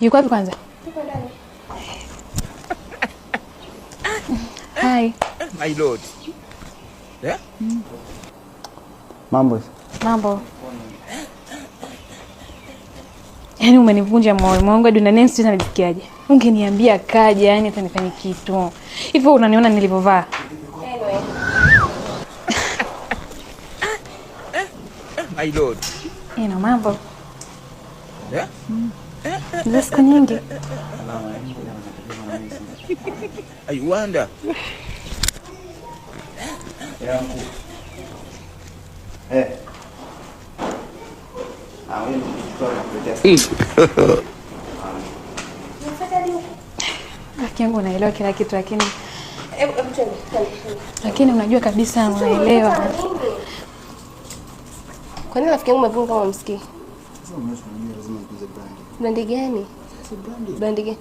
Yuko wapi kwanza? Yuko ndani. Hi. My lord. Yeah? Mambo. Yaani umenivunja moyo. Mungu hadi ndani sisi tunajisikiaje? Ungeniambia kaja, yani hata nifanye kitu. Hivyo unaniona nilivyovaa? Anyway. My lord. Ina mambo. Yeah? Za siku nyingi. I wonder. Yangu. Eh. Wewe ni Rafiki yangu unaelewa kila kitu lakini unajua kabisa unaelewa. Kwa nini rafiki yangu umevunga kama msikii? Sasa unajua lazima nitunze brand. Brand gani? Brand gani?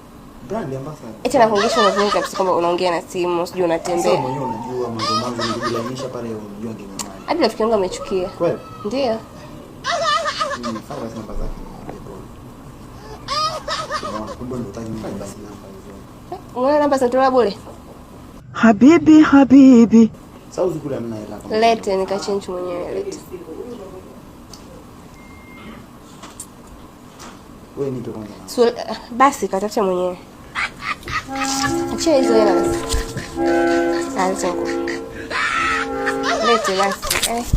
Brand ambassador. Eti nakuongesha unavunga kabisa kwamba unaongea na simu, sijui unatembea. Sasa mwenyewe unajua mambo nililainisha pale unajua ngemani. Hadi rafiki yangu amechukia. Kweli? Ndio. Fanya namba zake. Kumbe ndo utaki basi namba hizo. Unaona namba za tola bure? Habibi. Sasa uzikule amna hela. Lete nikachange mwenyewe lete. Wewe nipe kwanza. So, basi katafuta mwenyewe. Achia hizo hela basi. Lete basi.